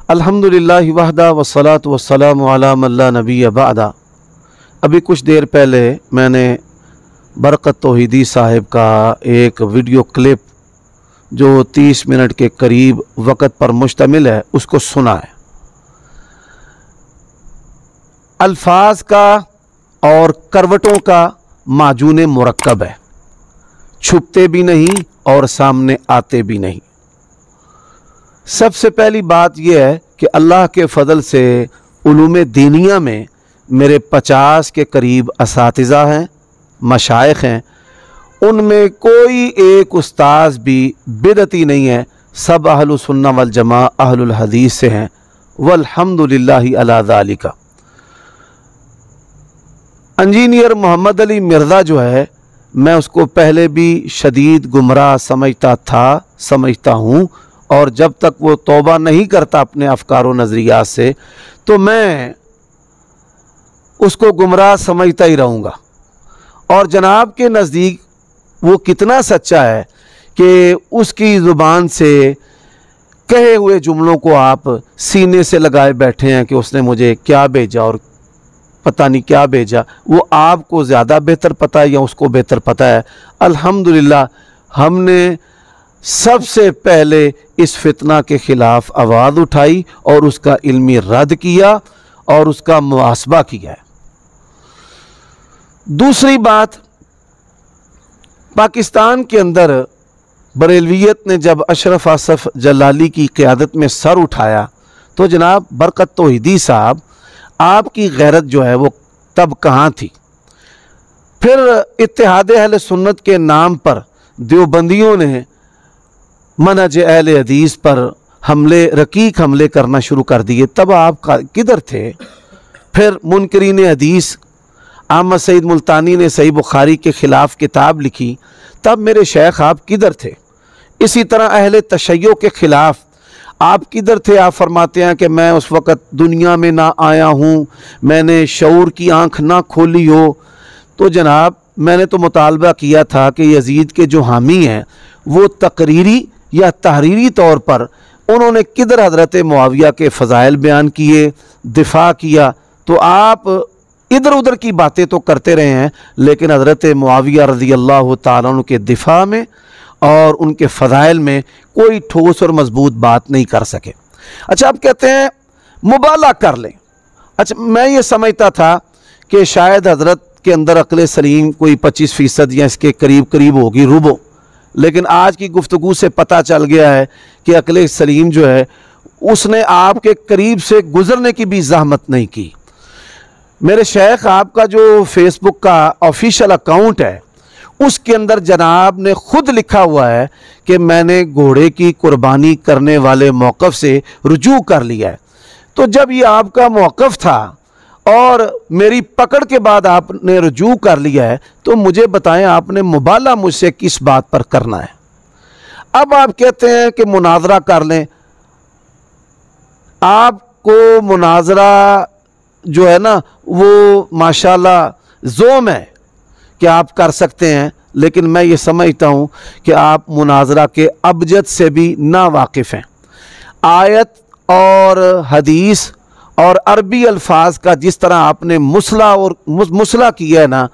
अल्हम्दुलिल्लाहि वहदा वस्सलातु वस्सलामु अला मन ला नबिय्य बअदा। अभी कुछ देर पहले मैंने बरकत तौहीदी साहिब का एक वीडियो क्लिप जो 30 मिनट के करीब वक़्त पर मुश्तमिल है उसको सुना है। अल्फाज का और करवटों का माजून मुरक्कब है, छुपते भी नहीं और सामने आते भी नहीं। सबसे पहली बात यह है कि अल्लाह के फ़ضल से उलूम दीनिया में मेरे 50 के करीब असातिज़ा हैं, मशाइख हैं, उनमें कोई एक उस्ताद भी बिदअती नहीं है, सब अहलुस सुन्ना वल जमा अहलुल हदीस से हैं। वल्हम्दुलिल्लाहि अला ज़ालिका। इंजीनियर मोहम्मद अली मिर्ज़ा जो है, मैं उसको पहले भी शदीद गुमराह समझता हूँ, और जब तक वो तौबा नहीं करता अपने अफकार व नज़रियात से तो मैं उसको गुमराह समझता ही रहूँगा। और जनाब के नज़दीक वो कितना सच्चा है कि उसकी ज़ुबान से कहे हुए जुमलों को आप सीने से लगाए बैठे हैं कि उसने मुझे क्या भेजा और पता नहीं क्या भेजा। वो आपको ज़्यादा बेहतर पता है या उसको बेहतर पता है। अल्हम्दुलिल्लाह हमने सबसे पहले इस फितना के ख़िलाफ़ आवाज़ उठाई और उसका इल्मी रद्द किया और उसका मुहासबा किया है। दूसरी बात, पाकिस्तान के अंदर बरेलवियत ने जब अशरफ आसफ जलाली की क़यादत में सर उठाया तो जनाब बरकत तौहीदी साहब, आपकी गैरत जो है वो तब कहाँ थी? फिर इत्तेहाद अहले सुन्नत के नाम पर देवबंदियों ने मनहज अहले हदीस पर रकीक हमले करना शुरू कर दिए, तब आप किधर थे? फिर मुनकरीन हदीस अहमद सईद मुल्तानी ने सही बुखारी के ख़िलाफ़ किताब लिखी, तब मेरे शेख आप किधर थे? इसी तरह अहले तशय्यो के ख़िलाफ़ आप किधर थे? आप फरमाते हैं कि मैं उस वक़्त दुनिया में ना आया हूँ, मैंने शऊर की आँख ना खोली हो। तो जनाब मैंने तो मुतालबा किया था कि यजीद के जो हामी हैं वो तकरीरी या तहरीरी तौर पर उन्होंने किधर हज़रत मुआविया के फ़ज़ाइल बयान किए, दिफा किया। तो आप इधर उधर की बातें तो करते रहे हैं, लेकिन हज़रत मुआविया रज़ी अल्लाह ताला अन्हु के दिफा में और उनके फ़ज़ाइल में कोई ठोस और मजबूत बात नहीं कर सके। अच्छा, आप कहते हैं मुबाला कर लें। अच्छा, मैं ये समझता था कि शायद हज़रत के अंदर अक्ल सलीम कोई 25% या इसके करीब करीब होगी, रुबो। लेकिन आज की गुफ्तगू से पता चल गया है कि अक्ल सलीम जो है उसने आपके करीब से गुज़रने की भी ज़हमत नहीं की। मेरे शेख आपका जो फेसबुक का ऑफिशियल अकाउंट है उसके अंदर जनाब ने खुद लिखा हुआ है कि मैंने घोड़े की कुर्बानी करने वाले मौक़िफ़ से रुजू कर लिया है। तो जब ये आपका मौक़िफ़ था और मेरी पकड़ के बाद आपने रुजू कर लिया है, तो मुझे बताएं आपने मुबाला मुझसे किस बात पर करना है? अब आप कहते हैं कि मुनाजरा कर लें। आपको मुनाजरा जो है ना वो माशाल्लाह ज़ोम है कि आप कर सकते हैं, लेकिन मैं ये समझता हूँ कि आप मुनाजरा के अबजद से भी ना वाकिफ़ हैं। आयत और हदीस और अरबी अल्फाज का जिस तरह आपने मुसला किया है ना,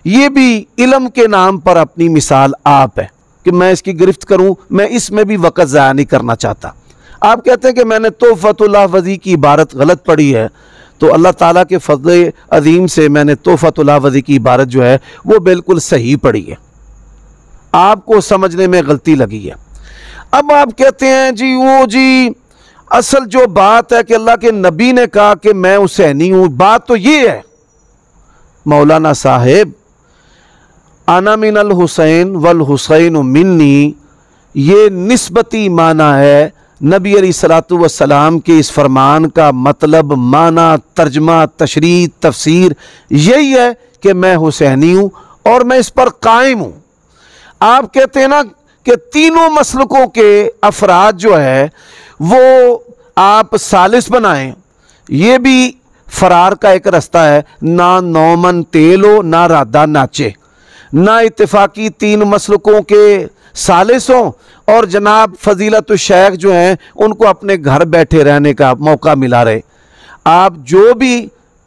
ये भी इल्म के नाम पर अपनी मिसाल आप है कि मैं इसकी गिरफ्त करूं, मैं इसमें भी वक़्त ज़ाया नहीं करना चाहता। आप कहते हैं कि मैंने तोहफ़तुल लाहवज़ी की इबारत गलत पढ़ी है, तो अल्लाह ताला के फ़ज़ल अज़ीम से मैंने तोहफ़तुल लाहवज़ी की इबारत जो है वो बिल्कुल सही पढ़ी है, आपको समझने में गलती लगी है। अब आप कहते हैं जी असल जो बात है कि अल्लाह के नबी ने कहा कि मैं हुसैनी हूँ, बात तो ये है मौलाना साहेब, आना मिनल हुसैन वल हुसैन मिन्नी, ये निस्बती माना है। नबी अलैहिस्सलातु वस्सलाम के इस फरमान का मतलब, माना, तर्जमा, तशरीह, तफसीर यही है कि मैं हुसैनी हूँ और मैं इस पर कायम हूँ। आप कहते हैं ना कि तीनों मसलकों के अफराद जो है वो आप सालिस बनाएं, ये भी फरार का एक रास्ता है। ना नौमन तेलो ना राधा नाचे, ना इत्तेफाकी तीन मसलकों के सालिस हों اور جناب فضیلت الشیخ جو ہیں ان کو اپنے گھر بیٹھے رہنے کا موقع ملا رہے۔ آپ جو بھی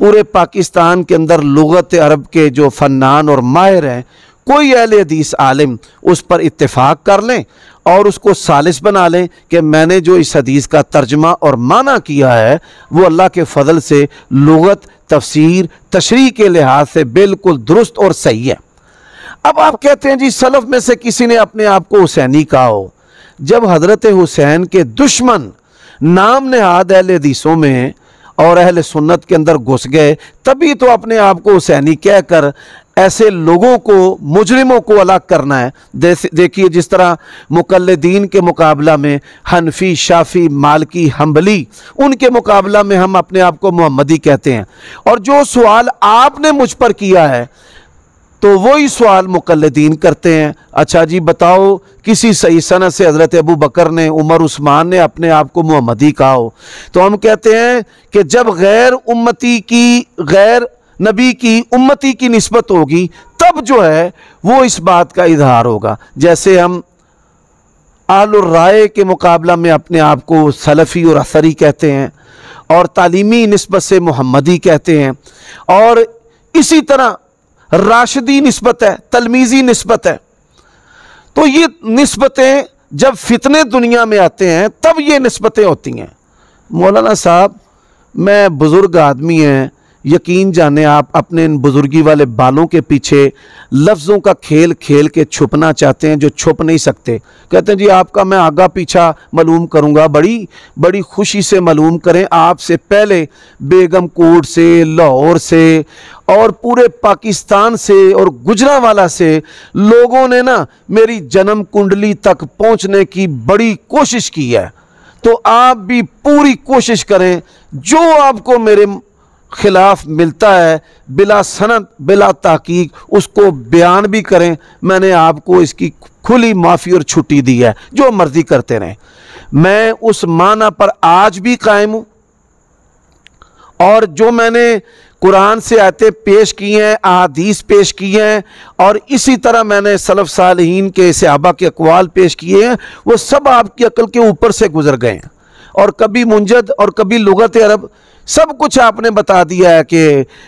پورے پاکستان کے اندر لغت عرب کے جو فنان اور ماہر ہیں، کوئی اہل حدیث عالم اس پر اتفاق کر لیں اور اس کو ثالث بنا لیں کہ میں نے جو اس حدیث کا ترجمہ اور معنی کیا ہے وہ اللہ کے فضل سے لغت، تفسیر، تشریح کے لحاظ سے بالکل درست اور صحیح ہے۔ اب آپ کہتے ہیں جی سلف میں سے کسی نے اپنے آپ کو حسینی کہا ہو۔ جب حضرت حسین کے دشمن نام نہاد اہل حدیثوں میں اور اہل سنت کے اندر گھس گئے، تبھی تو اپنے آپ کو حسینی کہہ کر ایسے لوگوں کو، مجرموں کو الگ کرنا ہے۔ دیکھیے جس طرح مقلدین کے مقابلہ میں حنفی، شافی، مالکی، حنبلی، ان کے مقابلہ میں ہم اپنے آپ کو محمدی کہتے ہیں، اور جو سوال آپ نے مجھ پر کیا ہے تو وہی سوال مقلدین کرتے ہیں۔ اچھا جی بتاؤ کسی صحیح سند سے حضرت ابو بکر نے، عمر، عثمان نے اپنے آپ کو محمدی کہا ہو؟ تو ہم کہتے ہیں کہ جب غیر نبی کی امتی کی نسبت ہوگی تب جو ہے وہ اس بات کا اظہار ہوگا۔ جیسے ہم اہل الرائے کے مقابلہ میں اپنے آپ کو سلفی اور اثری کہتے ہیں، اور تعلیمی نسبت سے محمدی کہتے ہیں، اور اسی طرح راشدی نسبت ہے، تلمیذی نسبت ہے۔ تو یہ نسبتیں جب فتنے دنیا میں آتے ہیں تب یہ نسبتیں ہوتی ہیں۔ مولانا صاحب میں بزرگ آدمی ہیں، یقین جانے آپ اپنے ان بزرگی والے بالوں کے پیچھے لفظوں کا کھیل کھیل کے چھپنا چاہتے ہیں جو چھپ نہیں سکتے۔ کہتے ہیں جی آپ کا میں آگا پیچھا معلوم کروں گا، بڑی خوشی سے معلوم کریں۔ آپ سے پہلے بیگم کوٹ سے، لاہور سے اور پورے پاکستان سے اور گجرانوالہ سے لوگوں نے نا میری جنم کنڈلی تک پہنچنے کی بڑی کوشش کی ہے، تو آپ بھی پوری کوشش کریں، جو آپ کو میرے خلاف ملتا ہے بلا سند بلا تحقیق اس کو بیان بھی کریں۔ میں نے آپ کو اس کی کھلی معافی اور چھٹی دی ہے، جو مرضی کرتے رہیں۔ میں اس معنی پر آج بھی قائم ہوں، اور جو میں نے قرآن سے آیتیں پیش کی ہیں، احادیث پیش کی ہیں، اور اسی طرح میں نے سلف صالحین کے صحابہ کے اقوال پیش کیے ہیں، وہ سب آپ کی عقل کے اوپر سے گزر گئے ہیں، اور کبھی منجد اور کبھی لغت عرب سب کچھ آپ نے بتا دیا ہے کہ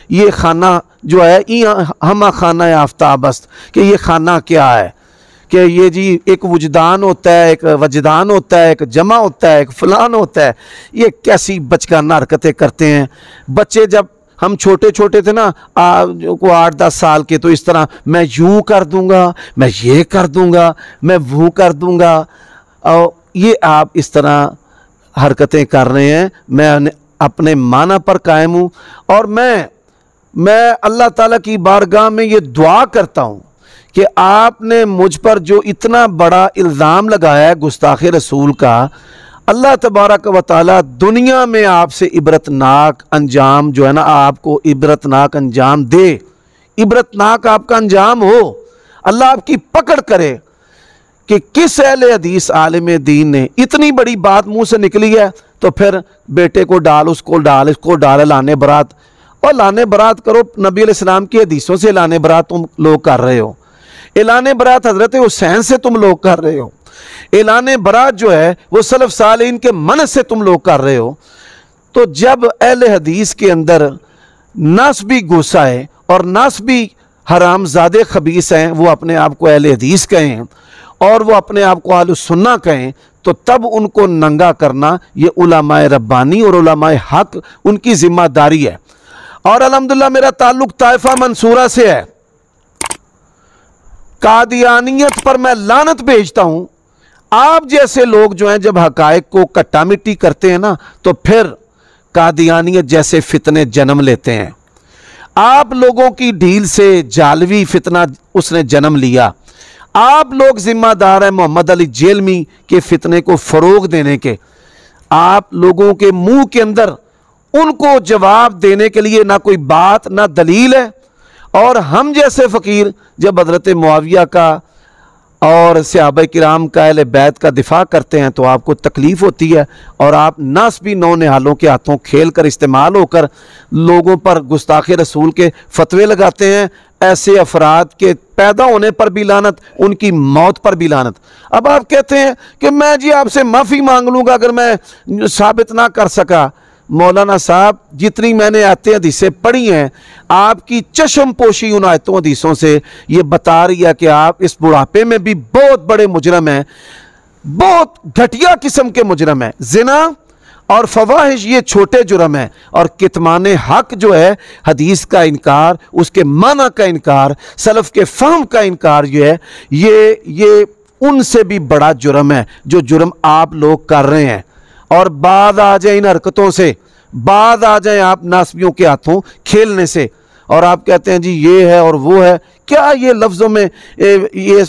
یہ خانہ جو ہے ہمہ خانہ آفتاب است، کہ یہ خانہ کیا ہے، کہ یہ جی ایک وجدان ہوتا ہے، ایک وجدان ہوتا ہے، ایک جمع ہوتا ہے، ایک فلان ہوتا ہے۔ یہ کیسی بچگانہ حرکتیں کرتے ہیں بچے۔ جب ہم چھوٹے چھوٹے تھے نا، 8-10 سال کے، تو اس طرح میں یوں کر دوں گا، میں یہ کر دوں گا، میں وہ کر دوں گا، اور یہ آپ اس طرح حرکتیں کر رہے ہیں۔ میں اپنے معنی پر قائم ہوں، اور میں اللہ تعالیٰ کی بارگاہ میں یہ دعا کرتا ہوں کہ آپ نے مجھ پر جو اتنا بڑا الزام لگایا ہے گستاخ رسول کا، اللہ تبارک و تعالیٰ دنیا میں آپ سے عبرتناک انجام جو ہے نا، آپ کو عبرتناک انجام دے، عبرتناک آپ کا انجام ہو۔ اللہ آپ کی پکڑ کرے کہ کس اہل حدیث عالم دین نے اتنی بڑی بات منہ سے نکلی ہے، تو پھر بیٹے کو ڈال، اس کو ڈال لانے برات، اور لانے برات کرو نبی علیہ السلام کی حدیثوں سے، لانے برات تم لوگ کر رہے ہو، اعلان برات حضرت حسین سے تم لوگ کر رہے ہو، اعلان برات جو ہے وہ سلف صالحین کے منع سے تم لوگ کر رہے ہو۔ تو جب اہل حدیث کے اندر نسبی گھسا ہے اور نسبی حرام زادے خبیث ہیں، وہ اپنے آپ کو اہل حدیث کہیں اور وہ اپنے آپ کو اہل سنہ کہیں، تو تب ان کو ننگا کرنا یہ علماء ربانی اور علماء حق ان کی ذمہ داری ہے۔ اور الحمدللہ میرا تعلق طائفہ منصورہ سے ہے۔ قادیانیت پر میں لعنت بھیجتا ہوں۔ آپ جیسے لوگ جو ہیں جب حقائق کو کٹا مٹی کرتے ہیں نا، تو پھر قادیانیت جیسے فتنے جنم لیتے ہیں۔ آپ لوگوں کی ڈھیل سے جالوی فتنہ اس نے جنم لیا۔ آپ لوگ ذمہ دار ہیں محمد علی جیلمی کے فتنے کو فروغ دینے کے۔ آپ لوگوں کے منہ کے اندر ان کو جواب دینے کے لیے نہ کوئی بات نہ دلیل ہے، اور ہم جیسے فقیر جب حضرت معاویہ کا और सहाबा किराम का अहले बैत का दिफा करते हैं तो आपको तकलीफ़ होती है, और आप नासबी नौ निहालों के हाथों खेल कर इस्तेमाल होकर लोगों पर गुस्ताखे रसूल के फतवे लगाते हैं। ऐसे अफराद के पैदा होने पर भी लानत, उनकी मौत पर भी लानत। अब आप कहते हैं कि मैं जी आपसे माफ़ी मांग लूँगा अगर मैं साबित ना कर सका। मौलाना साहब, जितनी मैंने आयतें हदीसें पढ़ी हैं, आपकी चश्म पोशी उन आयतों हदीसों से ये बता रही है कि आप इस बुढ़ापे में भी बहुत बड़े मुजरम हैं, बहुत घटिया किस्म के मुजरम हैं। जिना और फवाहिश ये छोटे जुर्म हैं, और कितमान हक जो है, हदीस का इनकार, उसके माना का इनकार, सलफ के फहम का इनकार जो है, ये उनसे भी बड़ा जुर्म है जो जुर्म आप लोग कर रहे हैं। और बाद आ जाए इन हरकतों से, बाद आ जाए आप नासबियों के हाथों खेलने से, और आप कहते हैं जी ये है और वो है। क्या ये लफ्ज़ों में ये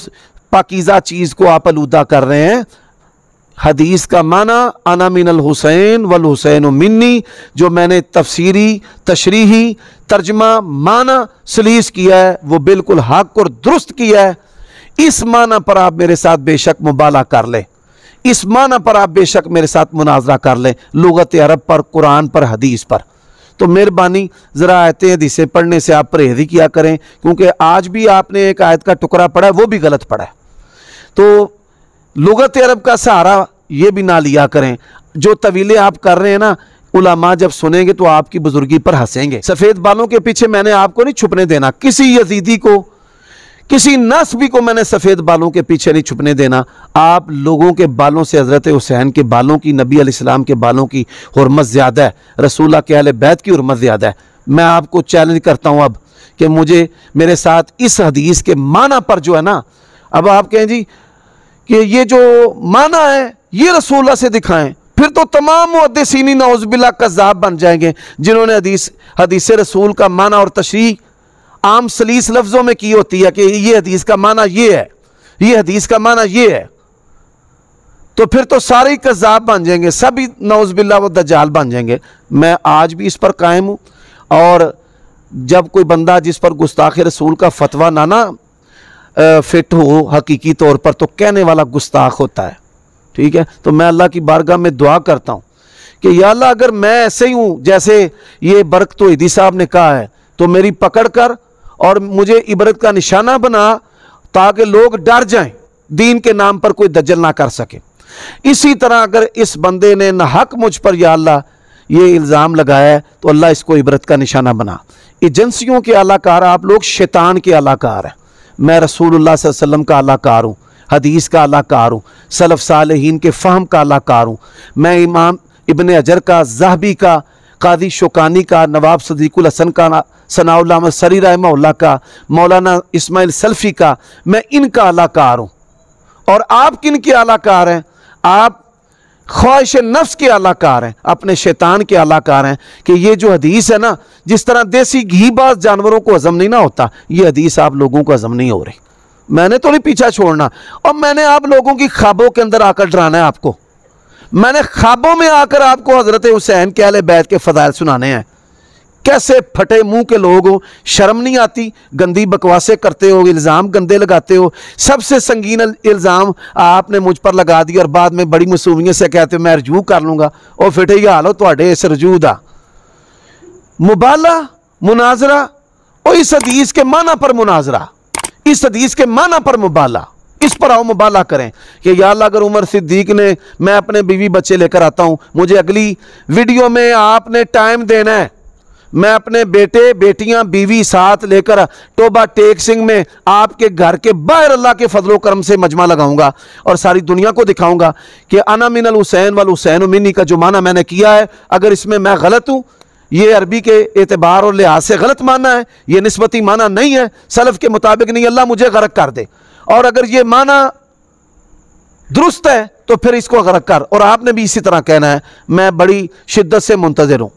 पाकीज़ा चीज़ को आप अलूदा कर रहे हैं? हदीस का माना अना मिनल हुसैन वल हुसैन मिन्नी, जो मैंने तफसीरी तशरीही तर्जमा माना सलीस किया है वो बिल्कुल हक और दुरुस्त किया है। इस माना पर आप मेरे साथ बेशक मुबाला कर लें, इस माना पर आप बेशक मेरे साथ मुनाजरा कर लें, लुगत अरब पर, कुरान पर, हदीस पर। तो मेहरबानी ज़रा आयतें हदीसें पढ़ने से आप परहेज़ ही किया करें, क्योंकि आज भी आपने एक आयत का टुकड़ा पढ़ा है, वो भी गलत पढ़ा है। तो लुगत अरब का सहारा ये भी ना लिया करें। जो तवीले आप कर रहे हैं ना, उलमा जब सुनेंगे तो आपकी बुजुर्गी पर हंसेंगे। सफ़ेद बालों के पीछे मैंने आपको नहीं छुपने देना, किसी यजीदी को, किसी नस्बी को मैंने सफ़ेद बालों के पीछे नहीं छुपने देना। आप लोगों के बालों से हज़रत हुसैन के बालों की, नबी अलैहिस्सलाम के बालों की हुर्मत ज़्यादा है, रसूलुल्लाह के अहले बैत की हुर्मत ज़्यादा है। मैं आपको चैलेंज करता हूँ अब कि मुझे मेरे साथ इस हदीस के माना पर जो है ना, अब आप कहें जी कि ये जो माना है ये रसूलुल्लाह से दिखाएं, फिर तो तमाम मुहद्दिसीन नौज़ुबिल्लाह कज़्ज़ाब बन जाएंगे जिन्होंने हदीस रसूल का माना और तशरीह आम सलीस लफ्ज़ों में की होती है कि ये हदीस का माना ये है, ये हदीस का माना ये है। तो फिर तो सारे ही कज़्ज़ाब बन जाएंगे, सभी नौज़ुबिल्लाह वो दज्जाल बन जाएंगे। मैं आज भी इस पर कायम हूँ, और जब कोई बंदा जिस पर गुस्ताखे रसूल का फतवा ना फिट हो हकीकी तौर पर, तो कहने वाला गुस्ताख होता है। ठीक है, तो मैं अल्लाह की बारगाह में दुआ करता हूँ कि या अल्लाह, अगर मैं ऐसे ही हूँ जैसे ये बरकत तौहीदी साहब ने कहा है, तो मेरी पकड़ कर और मुझे इबरत का निशाना बना, ताकि लोग डर जाएं, दीन के नाम पर कोई दज्जल ना कर सके। इसी तरह अगर इस बंदे ने नाहक मुझ पर या अल्लाह ये इल्ज़ाम लगाया है, तो अल्लाह इसको इबरत का निशाना बना। एजेंसियों के अलाकार आप लोग शैतान के अलाकार हैं, मैं रसूलुल्लाह सल्लल्लाहु अलैहि वसल्लम का अलाकार हूँ, हदीस का अलाकार हूँ, सलफ़ सालेहीन के फ़हम का अलाकार हूँ। मैं इमाम इब्न अजर का, ज़ाहबी का, कादी शौकानी का, नवाब सदीकुल हसन का, सनाउल्लाह अहमद सरी रहमहुल्लाह का, मौलाना इस्माइल सल्फ़ी का, मैं इनका अलाकार हूँ। और आप किन के अलाकार हैं? आप ख्वाहिश नफ्स के अलाकार हैं, अपने शैतान के अलाकार हैं कि ये जो हदीस है ना, जिस तरह देसी घी बाज जानवरों को हजम नहीं ना होता, ये हदीस आप लोगों को हजम नहीं हो रही। मैंने तो नहीं पीछा छोड़ना, और मैंने आप लोगों की ख्वाबों के अंदर आकर डराना है आपको। मैंने ख्वाबों में आकर आपको हजरत हुसैन के अहले बैत के फदाइल सुनाने हैं। कैसे फटे मुंह के लोग हो, शर्म नहीं आती, गंदी बकवासें करते हो, इल्ज़ाम गंदे लगाते हो। सबसे संगीन इल्ज़ाम आपने मुझ पर लगा दिया, और बाद में बड़ी मासूमियत से कहते हो मैं रजू कर लूँगा। और फिटे ही हाल हो तुहाडे इस रजू दा। मुबाला मुनाजरा, और इस हदीस के माना पर मुनाजरा, इस हदीस के माना पर मुबाला, इस पर आओ मुबाला करें कि या अल्लाह, अगर उमर सिद्दीक ने, मैं अपने बीवी बच्चे लेकर आता हूँ, मुझे अगली वीडियो में आपने टाइम देना है, मैं अपने बेटे बेटियां बीवी साथ लेकर टोबा टेक सिंह में आपके घर के बाहर अल्लाह के फजलो करम से मजमा लगाऊंगा, और सारी दुनिया को दिखाऊंगा कि अना मिनल हुसैन वल हुसैन मिन्नी का जो माना मैंने किया है, अगर इसमें मैं गलत हूँ, ये अरबी के एतबार और लिहाज से गलत माना है, ये निस्बती माना नहीं है, सलफ के मुताबिक नहीं, अल्लाह मुझे गरक कर दे। और अगर ये माना दुरुस्त है तो फिर इसको गरक कर। और आपने भी इसी तरह कहना है। मैं बड़ी शिद्दत से मुंतज़िर हूँ।